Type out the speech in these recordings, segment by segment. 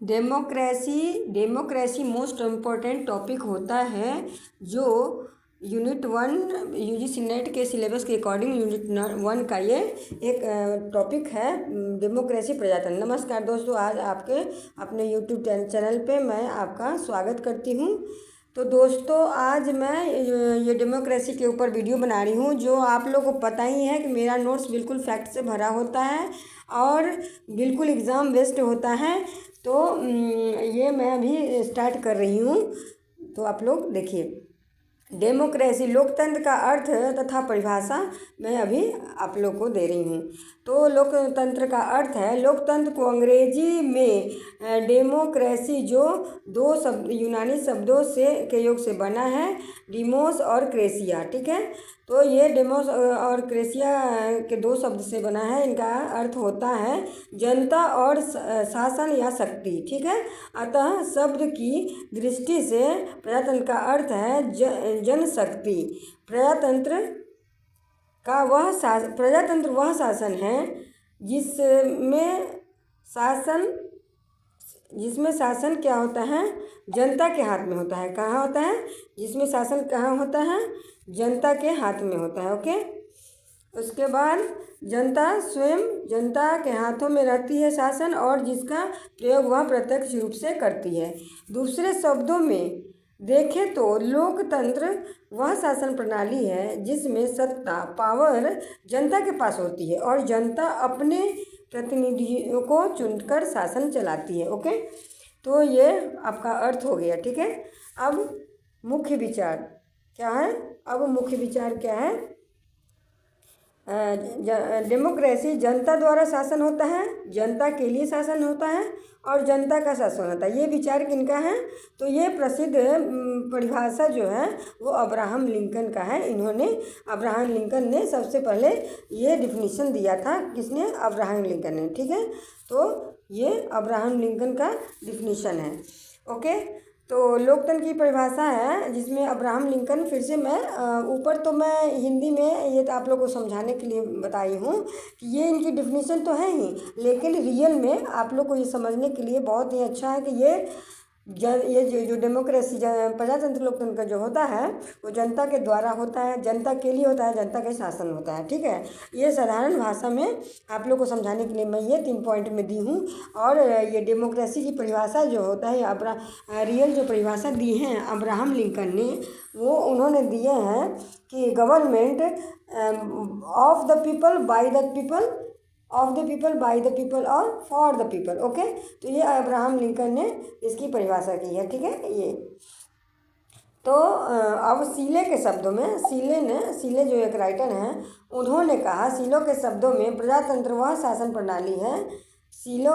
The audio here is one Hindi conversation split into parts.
डेमोक्रेसी मोस्ट इम्पोर्टेंट टॉपिक होता है जो यूनिट 1 यूजीसी नेट के सिलेबस के अकॉर्डिंग यूनिट 1 का ये एक टॉपिक है, डेमोक्रेसी प्रजातंत्र। नमस्कार दोस्तों, आज आपके अपने यूट्यूब चैनल पे मैं आपका स्वागत करती हूँ। तो दोस्तों, आज मैं ये डेमोक्रेसी के ऊपर वीडियो बना रही हूँ। जो आप लोगों को पता ही है कि मेरा नोट्स बिल्कुल फैक्ट से भरा होता है और बिल्कुल एग्ज़ाम बेस्ड होता है। तो ये मैं अभी स्टार्ट कर रही हूँ, तो आप लोग देखिए। डेमोक्रेसी लोकतंत्र का अर्थ तथा परिभाषा मैं अभी आप लोग को दे रही हूँ। तो लोकतंत्र का अर्थ है, लोकतंत्र को अंग्रेजी में डेमोक्रेसी, जो दो शब्द यूनानी शब्दों से के योग से बना है, डिमोस और क्रेसिया। ठीक है, तो ये डेमोस और क्रेसिया के दो शब्द से बना है। इनका अर्थ होता है जनता और शासन या शक्ति। ठीक है, अतः शब्द की दृष्टि से प्रजातंत्र का अर्थ है जनशक्ति। प्रजातंत्र वह शासन है जिसमें शासन क्या होता है, जनता के हाथ में होता है। कहाँ होता है? जिसमें शासन कहाँ होता है? जनता के हाथ में होता है। ओके, उसके बाद जनता स्वयं जनता के हाथों में रहती है शासन, और जिसका प्रयोग वह प्रत्यक्ष रूप से करती है। दूसरे शब्दों में देखें तो लोकतंत्र वह शासन प्रणाली है जिसमें सत्ता पावर जनता के पास होती है और जनता अपने प्रतिनिधियों को चुनकर शासन चलाती है। ओके, तो ये आपका अर्थ हो गया। ठीक है, अब मुख्य विचार क्या है? डेमोक्रेसी जनता द्वारा शासन होता है, जनता के लिए शासन होता है और जनता का शासन होता है। ये विचार किनका है? तो ये प्रसिद्ध परिभाषा जो है वो अब्राहम लिंकन का है। अब्राहम लिंकन ने सबसे पहले ये डिफिनीशन दिया था। किसने? अब्राहम लिंकन ने। ठीक है, तो ये अब्राहम लिंकन का डिफिनीशन है। ओके, तो लोकतंत्र की परिभाषा है जिसमें अब्राहम लिंकन, फिर से मैं ऊपर तो मैं हिंदी में ये तो आप लोगों को समझाने के लिए बताई हूँ कि ये इनकी डिफिनीशन तो है ही, लेकिन रियल में आप लोग को ये समझने के लिए बहुत ही अच्छा है कि ये जो डेमोक्रेसी प्रजातंत्र लोकतंत्र का जो होता है वो जनता के द्वारा होता है, जनता के लिए होता है, जनता का शासन होता है। ठीक है, ये साधारण भाषा में आप लोग को समझाने के लिए मैं ये 3 पॉइंट में दी हूँ। और ये डेमोक्रेसी की परिभाषा जो होता है, रियल जो परिभाषा दी हैं अब्राहम लिंकन ने, वो उन्होंने दिए हैं कि government of the people, by the people, of the people, by the people और फॉर द पीपल। ओके, तो ये अब्राहम लिंकन ने इसकी परिभाषा की है। ठीक है, ये तो अब सीले के शब्दों में, सीले जो एक राइटर हैं, उन्होंने कहा सीलों के शब्दों में प्रजातंत्र वह शासन प्रणाली है। सीले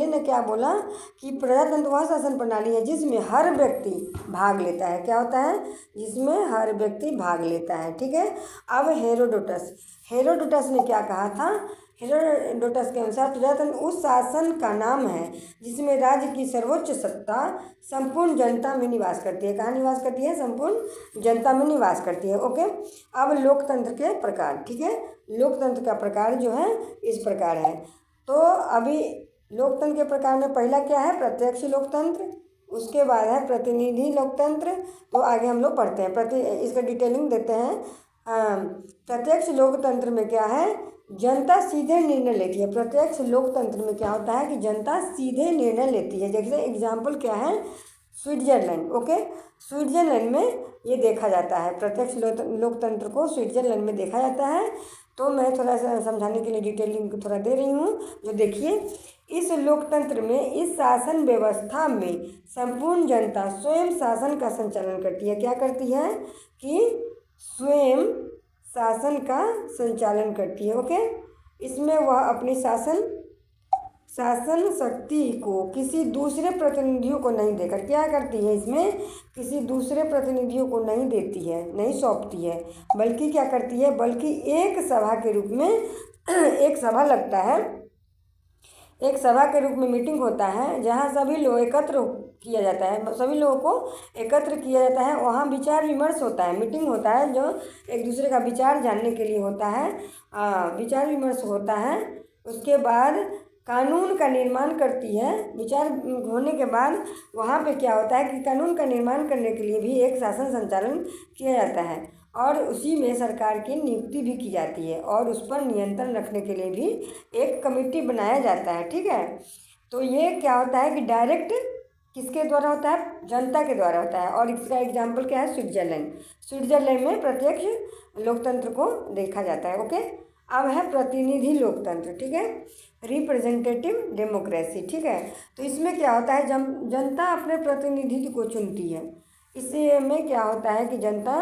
ने क्या बोला कि प्रजातंत्र वह शासन प्रणाली है जिसमें हर व्यक्ति भाग लेता है। क्या होता है? जिसमें हर व्यक्ति भाग लेता है। ठीक है, अब हेरोडोटस ने क्या कहा था? हेरोडोटस के अनुसार प्रजातंत्र उस शासन का नाम है जिसमें राज्य की सर्वोच्च सत्ता संपूर्ण जनता में निवास करती है। कहाँ निवास करती है? संपूर्ण जनता में निवास करती है। ओके, अब लोकतंत्र के प्रकार। ठीक है, लोकतंत्र का प्रकार जो है इस प्रकार है। तो अभी लोकतंत्र के प्रकार में पहला क्या है? प्रत्यक्ष लोकतंत्र, उसके बाद है प्रतिनिधि लोकतंत्र। तो आगे हम लोग पढ़ते हैं, इसका डिटेलिंग देते हैं। प्रत्यक्ष लोकतंत्र में क्या है? जनता सीधे निर्णय लेती है। प्रत्यक्ष लोकतंत्र में क्या होता है कि जनता सीधे निर्णय लेती है। जैसे एग्जाम्पल क्या है? स्विट्जरलैंड। ओके, स्विट्जरलैंड में ये देखा जाता है, प्रत्यक्ष लोकतंत्र को स्विट्जरलैंड में देखा जाता है। तो मैं थोड़ा सा समझाने के लिए डिटेलिंग थोड़ा दे रही हूँ। जो देखिए, इस लोकतंत्र में, इस शासन व्यवस्था में संपूर्ण जनता स्वयं शासन का संचालन करती है। क्या करती है? कि स्वयं शासन का संचालन करती है। ओके, इसमें वह अपनी शासन शक्ति को किसी दूसरे प्रतिनिधियों को नहीं देकर क्या करती है? इसमें किसी दूसरे प्रतिनिधियों को नहीं देती है, नहीं सौंपती है, बल्कि क्या करती है? बल्कि एक सभा के रूप में एक सभा लगता है, एक सभा के रूप में मीटिंग होता है जहाँ सभी लोग एकत्र किया जाता है, सभी लोगों को एकत्र किया जाता है। वहाँ विचार विमर्श होता है, मीटिंग होता है जो एक दूसरे का विचार जानने के लिए होता है, विचार विमर्श होता है। उसके बाद कानून का निर्माण करती है। विचार होने के बाद वहाँ पे क्या होता है कि कानून का निर्माण करने के लिए भी एक शासन संचालन किया जाता है और उसी में सरकार की नियुक्ति भी की जाती है और उस पर नियंत्रण रखने के लिए भी एक कमेटी बनाया जाता है। ठीक है, तो ये क्या होता है कि डायरेक्ट किसके द्वारा होता है? जनता के द्वारा होता है। और इसका एग्जाम्पल क्या है? स्विट्जरलैंड। स्विट्जरलैंड में प्रत्यक्ष लोकतंत्र को देखा जाता है। ओके, अब है प्रतिनिधि लोकतंत्र। ठीक है, रिप्रेजेंटेटिव डेमोक्रेसी। ठीक है, तो इसमें क्या होता है? जब जनता अपने प्रतिनिधि को चुनती है, इसमें क्या होता है कि जनता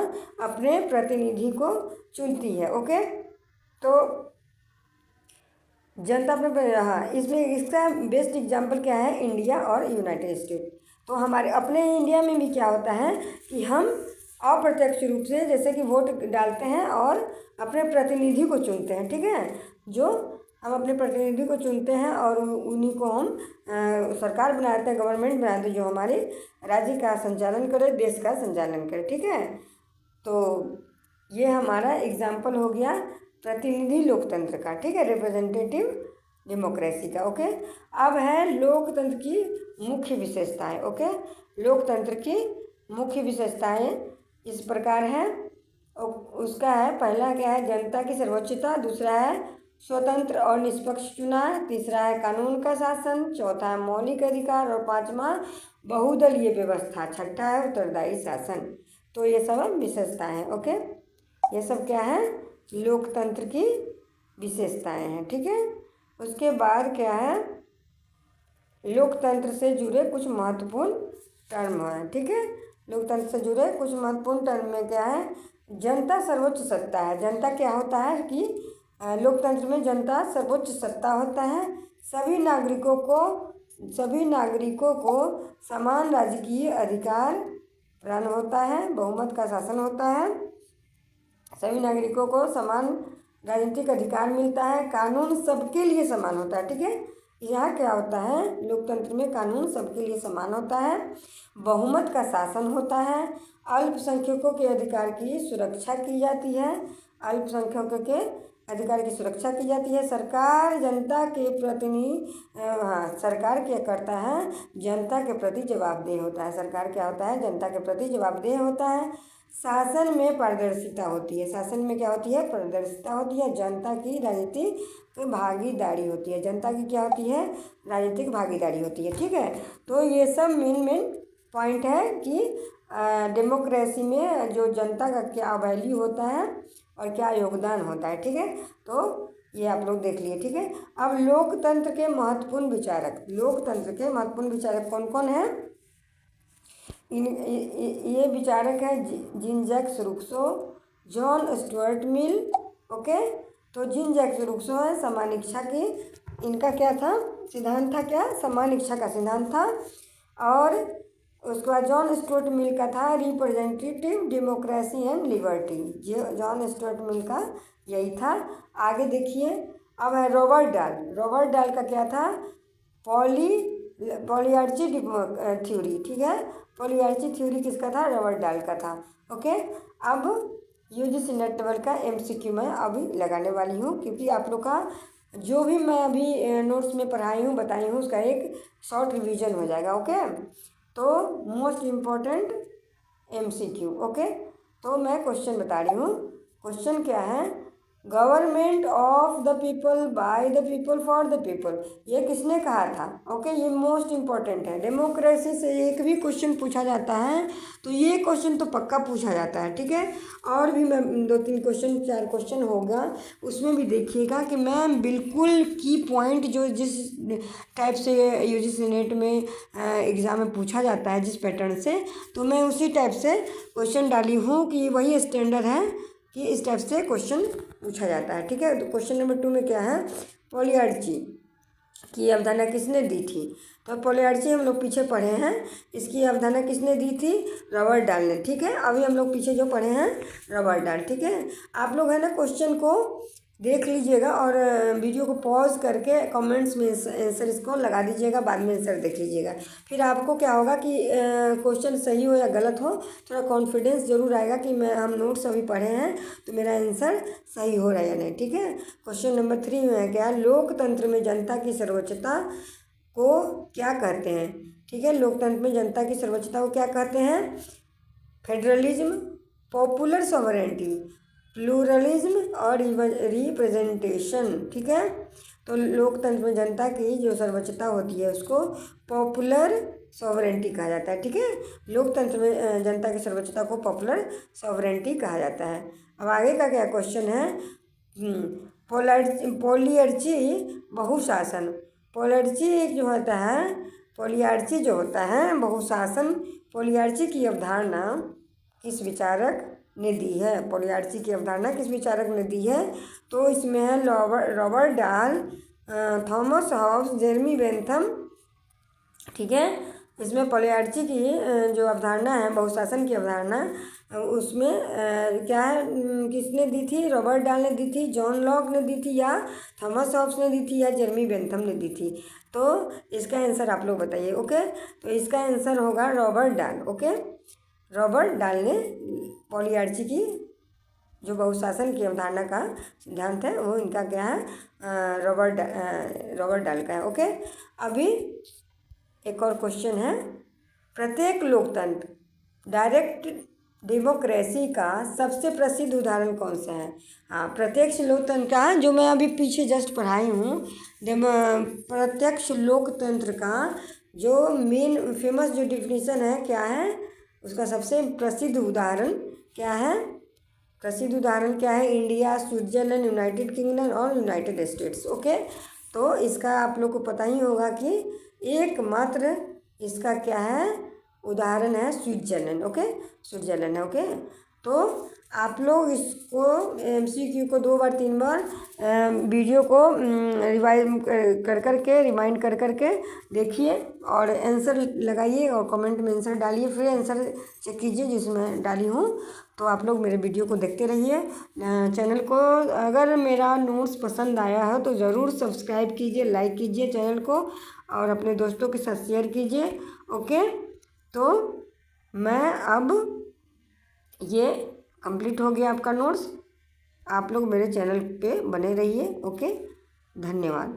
अपने प्रतिनिधि को चुनती है। ओके, तो जनता अपने, हाँ, इसमें इसका बेस्ट एग्जांपल क्या है? इंडिया और यूनाइटेड स्टेट। तो हमारे अपने इंडिया में भी क्या होता है कि हम अप्रत्यक्ष रूप से जैसे कि वोट डालते हैं और अपने प्रतिनिधि को चुनते हैं। ठीक है, जो हम अपने प्रतिनिधि को चुनते हैं और उन्हीं को हम सरकार बनाते हैं, गवर्नमेंट बनाते हैं, जो हमारे राज्य का संचालन करे, देश का संचालन करे। ठीक है, तो ये हमारा एग्जाम्पल हो गया प्रतिनिधि लोकतंत्र का। ठीक है, रिप्रेजेंटेटिव डेमोक्रेसी का। ओके, अब है लोकतंत्र की मुख्य विशेषताएं। ओके, लोकतंत्र की मुख्य विशेषताएं इस प्रकार है। उसका है, पहला क्या है? जनता की सर्वोच्चता। दूसरा है स्वतंत्र और निष्पक्ष चुनाव। तीसरा है कानून का शासन। चौथा है मौलिक अधिकार और पांचवा बहुदलीय व्यवस्था। छठा है उत्तरदायी शासन। तो ये सब विशेषताएं हैं। ओके, ये सब क्या है? लोकतंत्र की विशेषताएं हैं। ठीक है, उसके बाद क्या है? लोकतंत्र से जुड़े कुछ महत्वपूर्ण टर्म हैं। ठीक है, लोकतंत्र से जुड़े कुछ महत्वपूर्ण टर्म में क्या है? जनता सर्वोच्च सत्ता है। जनता क्या होता है कि लोकतंत्र में जनता सर्वोच्च सत्ता होता है। सभी नागरिकों को समान राजकीय अधिकार प्रदान होता है। बहुमत का शासन होता है। सभी नागरिकों को समान राजनीतिक अधिकार मिलता है। कानून सबके लिए समान होता है। ठीक है, यहाँ क्या होता है? लोकतंत्र में कानून सबके लिए समान होता है। बहुमत का शासन होता है। अल्पसंख्यकों के अधिकार की सुरक्षा की जाती है। अल्पसंख्यकों के अधिकार की सुरक्षा की जाती है। सरकार जनता के सरकार क्या करता है? जनता के प्रति जवाबदेह होता है। सरकार क्या होता है? जनता के प्रति जवाबदेह होता है। शासन में पारदर्शिता होती है। शासन में क्या होती है? पारदर्शिता होती है। जनता की राजनीतिक भागीदारी होती है। जनता की क्या होती है? राजनीतिक भागीदारी होती है। ठीक है, तो ये सब मेन पॉइंट है कि डेमोक्रेसी में जो जनता का क्या वैल्यू होता है और क्या योगदान होता है। ठीक है, तो ये आप लोग देख लिए। ठीक है, अब लोकतंत्र के महत्वपूर्ण विचारक कौन कौन हैं? ये विचारक हैं Jean Jacques Rousseau, John Stuart Mill. Okay, तो जीन जैक्स रूसो है समान इच्छा की, इनका क्या था? सिद्धांत था क्या? समान इच्छा का सिद्धांत था। और उसके बाद जॉन स्टुअर्ट मिल का था representative democracy and liberty. John Stuart मिल का यही था। आगे देखिए, अब है रॉबर्ट डाल का क्या था? पॉलीआर्ची थ्योरी। ठीक है, पॉलीआर्ची थ्योरी किसका था? रॉबर्ट डाल का था। ओके, अब यूजीसी नेट लेवल का MCQ मैं अभी लगाने वाली हूँ, क्योंकि आप लोग का जो भी मैं अभी नोट्स में पढ़ाई हूँ, बताई हूँ, उसका एक शॉर्ट रिवीजन हो जाएगा। ओके, तो मोस्ट इम्पोर्टेंट MCQ। ओके, तो मैं क्वेश्चन बता रही हूँ। क्वेश्चन क्या है? Government of the people by the people for the people, ये किसने कहा था? ओके, ये मोस्ट इम्पोर्टेंट है। डेमोक्रेसी से एक भी क्वेश्चन पूछा जाता है तो ये क्वेश्चन तो पक्का पूछा जाता है। ठीक है, और भी मैं 4 क्वेश्चन होगा, उसमें भी देखिएगा कि मैं बिल्कुल की पॉइंट जो जिस टाइप से यूजीसी नेट में एग्ज़ाम में पूछा जाता है, जिस पैटर्न से, तो मैं उसी टाइप से क्वेश्चन डाली हूँ कि वही स्टैंडर्ड है कि इस टाइप से क्वेश्चन पूछा जाता है। ठीक है, तो क्वेश्चन नंबर 2 में क्या है? पॉलीआर्ची की अवधारणा किसने दी थी? तो पॉलीआर्ची हम लोग पीछे पढ़े हैं, इसकी अवधारणा किसने दी थी? रॉबर्ट डाल ने। ठीक है, अभी हम लोग पीछे जो पढ़े हैं रॉबर्ट डाल। ठीक है, आप लोग है ना क्वेश्चन को देख लीजिएगा और वीडियो को पॉज करके कमेंट्स में आंसर इसको लगा दीजिएगा, बाद में आंसर देख लीजिएगा। फिर आपको क्या होगा कि क्वेश्चन सही हो या गलत हो, थोड़ा कॉन्फिडेंस जरूर आएगा कि हम नोट्स अभी पढ़े हैं तो मेरा आंसर सही हो रहा है या नहीं। ठीक है, क्वेश्चन नंबर 3 में है क्या, लोकतंत्र में जनता की सर्वोच्चता को क्या कहते हैं। ठीक है, लोकतंत्र में जनता की सर्वोच्चता को क्या कहते हैं, फेडरलिज्म, पॉपुलर सॉवरेंटी, प्लूरलिज्म और रिप्रेजेंटेशन। ठीक है, तो लोकतंत्र में जनता की जो सर्वोच्चता होती है उसको पॉपुलर सॉवरेंटी कहा जाता है। ठीक है, लोकतंत्र में जनता की सर्वोच्चता को पॉपुलर सॉवरेंटी कहा जाता है। अब आगे का क्या क्वेश्चन है, पॉलियार्ची बहुशासन। पॉलियार्ची जो होता है, पॉलियार्ची जो होता है बहुशासन, पॉलियार्ची की अवधारणा किस विचारक ने दी है। पॉलियार्ची की अवधारणा किस विचारक ने दी है, तो इसमें है रॉबर्ट डाल, थॉमस हॉब्स, जेरेमी बेंथम। ठीक है, इसमें पॉलियार्ची की जो अवधारणा है, बहुशासन की अवधारणा, उसमें क्या है, किसने दी थी, रॉबर्ट डाल ने दी थी, जॉन लॉक ने दी थी, या थॉमस हॉब्स ने दी थी, या जेरेमी बेंथम ने दी थी। तो इसका आंसर आप लोग बताइए। ओके, तो इसका आंसर होगा रॉबर्ट डाल। ओके, रॉबर्ट डाल ने पॉलियार्ची की जो बहुशासन की अवधारणा का सिद्धांत है वो इनका क्या है, रॉबर्ट डाल का है। ओके, अभी एक और क्वेश्चन है, प्रत्येक लोकतंत्र डायरेक्ट डेमोक्रेसी का सबसे प्रसिद्ध उदाहरण कौन सा है। हाँ, प्रत्यक्ष लोकतंत्र का जो मैं अभी पीछे जस्ट पढ़ाई हूँ, प्रत्यक्ष लोकतंत्र का जो मेन फेमस जो डिफिनीशन है क्या है, उसका सबसे प्रसिद्ध उदाहरण क्या है, प्रसिद्ध उदाहरण क्या है, इंडिया, स्विट्जरलैंड, यूनाइटेड किंगडम और यूनाइटेड स्टेट्स। ओके, तो इसका आप लोग को पता ही होगा कि एकमात्र इसका क्या है, उदाहरण है स्विट्जरलैंड। ओके, स्विट्जरलैंड है। ओके, तो आप लोग इसको MCQ को 2 बार 3 बार वीडियो को रिवाइज रिमाइंड कर के देखिए और आंसर लगाइए और कमेंट में आंसर डालिए, फिर आंसर चेक कीजिए जिसमें डाली हूँ। तो आप लोग मेरे वीडियो को देखते रहिए। चैनल को अगर मेरा नोट्स पसंद आया हो तो ज़रूर सब्सक्राइब कीजिए, लाइक कीजिए चैनल को और अपने दोस्तों के साथ शेयर कीजिए। ओके, तो मैं अब ये कंप्लीट हो गया आपका नोट्स। आप लोग मेरे चैनल पे बने रहिए। ओके, धन्यवाद।